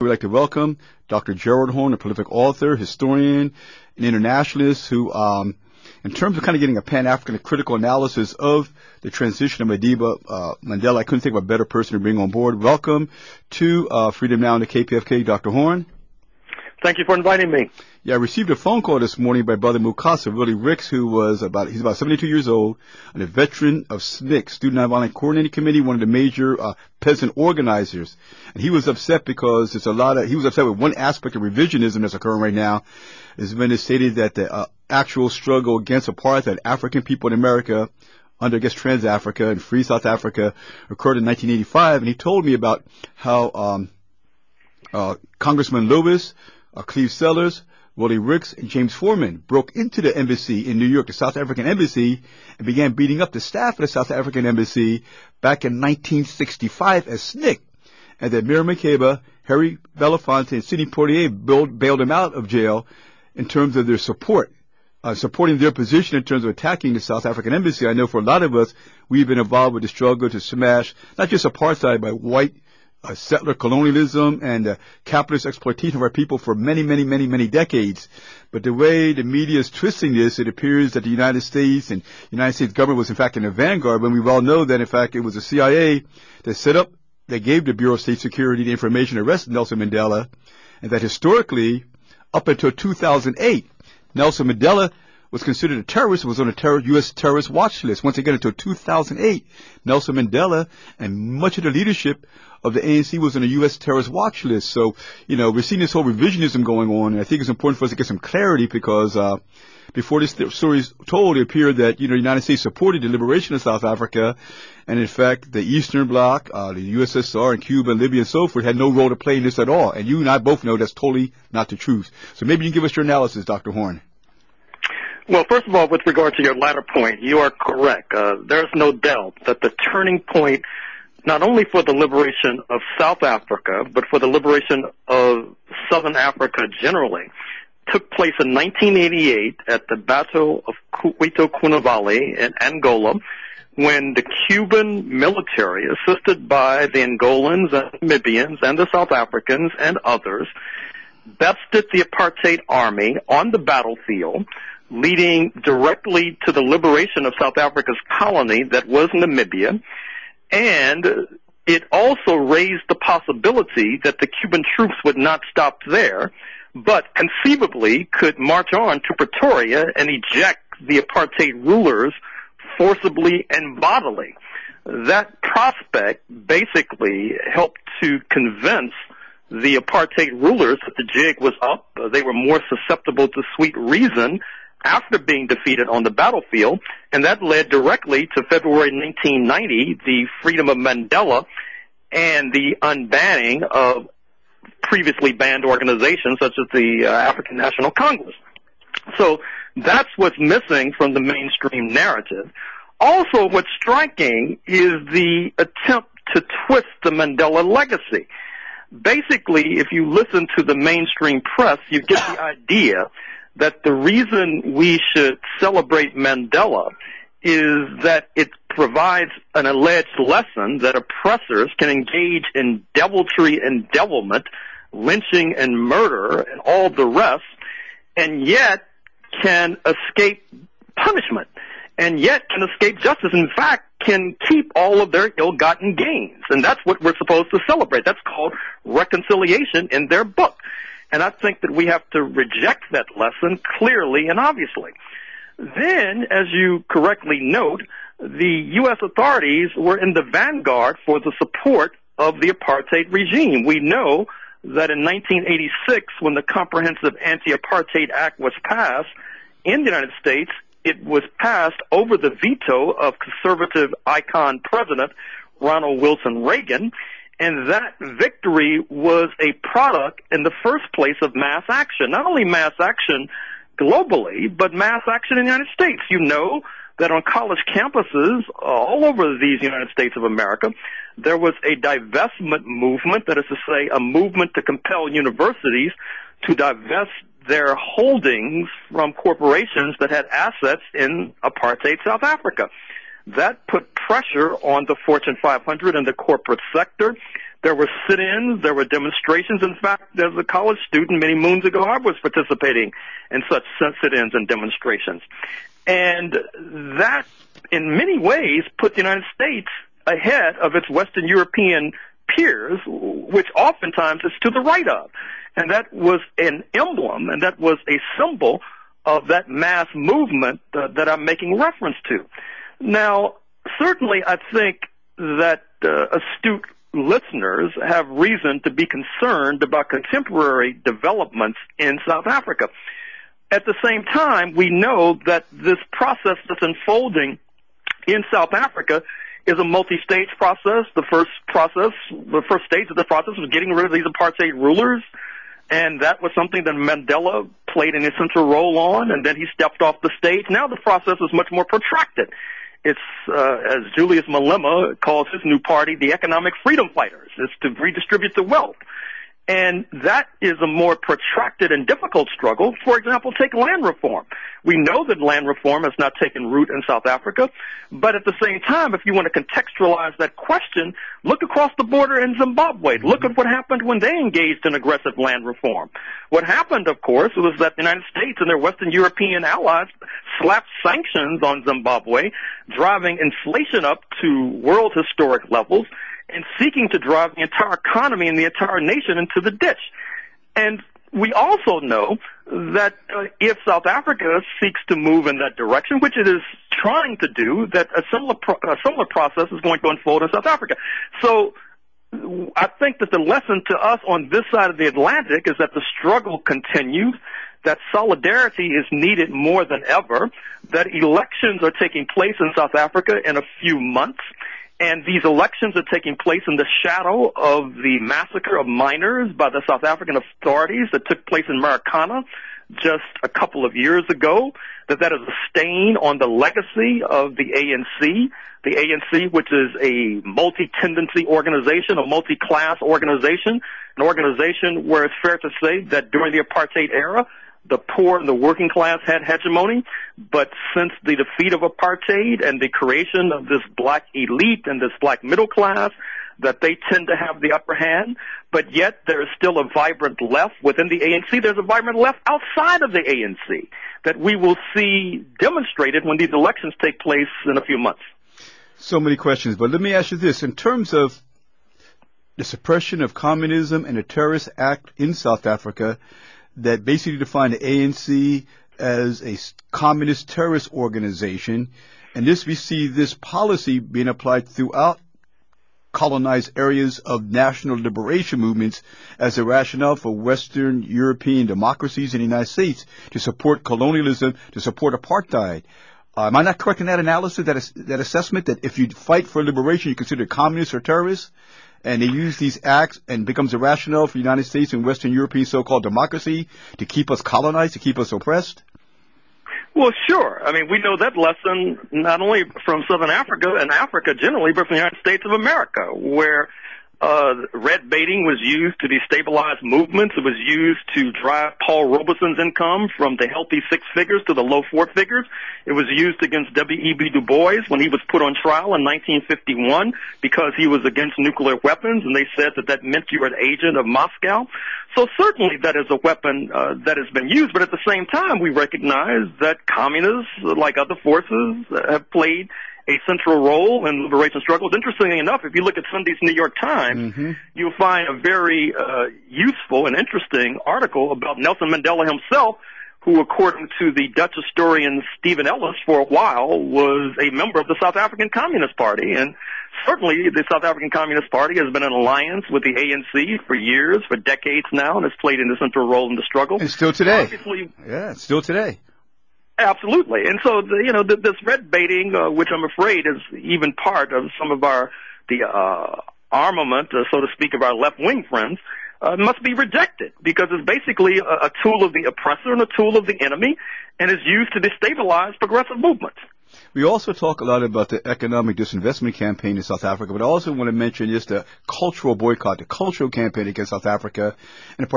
We'd like to welcome Dr. Gerald Horne, a prolific author, historian, and internationalist who, in terms of kind of getting a Pan-African critical analysis of the transition of Mandela, I couldn't think of a better person to bring on board. Welcome to Freedom Now and the KPFK, Dr. Horne. Thank you for inviting me. Yeah, I received a phone call this morning by Brother Mukasa, Willie Ricks, who was he's about 72 years old, and a veteran of SNCC, Student Nonviolent Coordinating Committee, one of the major peasant organizers. And he was upset because he was upset with one aspect of revisionism that's occurring right now, is when it stated that the actual struggle against apartheid, African people in America, under, I guess, Trans-Africa and Free South Africa, occurred in 1985. And he told me about how Congressman Lewis, Cleve Sellers, Willie Ricks, and James Foreman broke into the embassy in New York, the South African embassy, and began beating up the staff of the South African embassy back in 1965 as SNCC. And that Miriam Makeba, Harry Belafonte, and Sidney Poitier bailed them out of jail in terms of their support, supporting their position in terms of attacking the South African embassy. I know for a lot of us, we've been involved with the struggle to smash not just apartheid, but white settler colonialism and capitalist exploitation of our people for many decades. But the way the media is twisting this, it appears that the United States and the United States government was in fact in the vanguard, when we all know that in fact it was the CIA that gave the Bureau of State Security the information to arrest Nelson Mandela, and that historically, up until 2008, Nelson Mandela was considered a terrorist, was on a U.S. terrorist watch list. Once again, until 2008, Nelson Mandela and much of the leadership of the ANC was on a U.S. terrorist watch list. So, we're seeing this whole revisionism going on, and I think it's important for us to get some clarity because before this story is told, it appeared that, the United States supported the liberation of South Africa, and in fact, the Eastern Bloc, the USSR and Cuba and Libya and so forth had no role to play in this at all. And you and I both know that's totally not the truth. So maybe you can give us your analysis, Dr. Horne. Well, first of all, with regard to your latter point, you are correct. There's no doubt that the turning point, not only for the liberation of South Africa, but for the liberation of Southern Africa generally, took place in 1988 at the Battle of Cuito Cuanavale in Angola, when the Cuban military, assisted by the Angolans and Namibians and the South Africans and others, bested the apartheid army on the battlefield, leading directly to the liberation of South Africa's colony that was Namibia. And it also raised the possibility that the Cuban troops would not stop there, but conceivably could march on to Pretoria and eject the apartheid rulers forcibly and bodily. That prospect basically helped to convince the apartheid rulers that the jig was up. They were more susceptible to sweet reason after being defeated on the battlefield, and that led directly to February 1990, the freedom of Mandela and the unbanning of previously banned organizations such as the African National Congress. So that's what's missing from the mainstream narrative. Also, what's striking is the attempt to twist the Mandela legacy. Basically, if you listen to the mainstream press, you get the idea that the reason we should celebrate Mandela is that it provides an alleged lesson that oppressors can engage in deviltry and devilment, lynching and murder and all the rest, and yet can escape punishment, and yet can escape justice. In fact, can keep all of their ill-gotten gains. And that's what we're supposed to celebrate. That's called reconciliation in their book. And I think that we have to reject that lesson clearly and obviously. Then, as you correctly note, the U.S. authorities were in the vanguard for the support of the apartheid regime. We know that in 1986, when the Comprehensive Anti-Apartheid Act was passed in the United States, it was passed over the veto of conservative icon President Ronald Wilson Reagan. And that victory was a product in the first place of mass action, not only mass action globally, but mass action in the United States. You know that on college campuses all over these United States of America, there was a divestment movement, that is to say, a movement to compel universities to divest their holdings from corporations that had assets in apartheid South Africa. That put pressure on the Fortune 500 and the corporate sector There were sit-ins, there were demonstrations. In fact, as a college student many moons ago, I was participating in such sit-ins and demonstrations. And that, in many ways, put the United States ahead of its Western European peers, which oftentimes is to the right of. And that was an emblem, and that was a symbol of that mass movement that I'm making reference to. Now, certainly I think that astute listeners have reason to be concerned about contemporary developments in South Africa. At the same time, we know that this process that's unfolding in South Africa is a multi-stage process. The first stage of the process was getting rid of these apartheid rulers, and that was something that Mandela played an essential role on, and then he stepped off the stage. Now the process is much more protracted. It's, as Julius Malema calls his new party, the economic freedom fighters. It's to redistribute the wealth. And that is a more protracted and difficult struggle. For example, take land reform. We know that land reform has not taken root in South Africa, but at the same time, if you want to contextualize that question, look across the border in Zimbabwe. Look at what happened when they engaged in aggressive land reform. What happened, of course, was that the United States and their Western European allies slapped sanctions on Zimbabwe, driving inflation up to world historic levels, and seeking to drive the entire economy and the entire nation into the ditch. And we also know that if South Africa seeks to move in that direction, which it is trying to do, that a similar process is going to unfold in South Africa. So I think that the lesson to us on this side of the Atlantic is that the struggle continues, that solidarity is needed more than ever, that elections are taking place in South Africa in a few months, and these elections are taking place in the shadow of the massacre of miners by the South African authorities that took place in Marikana just a couple of years ago, that is a stain on the legacy of the ANC, which is a multi-tendency organization, a multi-class organization, an organization where it's fair to say that during the apartheid era, the poor and the working class had hegemony, but since the defeat of apartheid and the creation of this black elite and this black middle class, that they tend to have the upper hand, but yet there is still a vibrant left within the ANC. There's a vibrant left outside of the ANC that we will see demonstrated when these elections take place in a few months. So many questions, but let me ask you this. In terms of the suppression of communism and the terrorist act in South Africa, that basically defined the ANC as a communist terrorist organization, and we see this policy being applied throughout colonized areas of national liberation movements as a rationale for Western European democracies in the United States to support colonialism, to support apartheid. Am I not correct in that analysis, that assessment, that if you fight for liberation, you consider communists or terrorists? And they use these acts and becomes a rationale for the United States and Western European so-called democracy to keep us colonized, to keep us oppressed? Well, sure. I mean, we know that lesson not only from Southern Africa and Africa generally, but from the United States of America, where red baiting was used to destabilize movements. It was used to drive Paul Robeson's income from the healthy six figures to the low four figures. It was used against W.E.B. Du Bois when he was put on trial in 1951 because he was against nuclear weapons, and they said that meant you were an agent of Moscow. So certainly that is a weapon that has been used, but at the same time we recognize that communists, like other forces, have played a central role in liberation struggles. Interestingly enough, if you look at Sunday's New York Times, you'll find a very useful and interesting article about Nelson Mandela himself, who, according to the Dutch historian Stephen Ellis, for a while was a member of the South African Communist Party. And certainly the South African Communist Party has been in alliance with the ANC for years, for decades now, and has played an essential role in the struggle. And still today. Obviously, yeah, still today. Absolutely. And so, this red baiting, which I'm afraid is even part of some of the armament, so to speak, of our left-wing friends, must be rejected because it's basically a tool of the oppressor and a tool of the enemy, and is used to destabilize progressive movements. We also talk a lot about the economic disinvestment campaign in South Africa, but I also want to mention just the cultural boycott, the cultural campaign against South Africa, and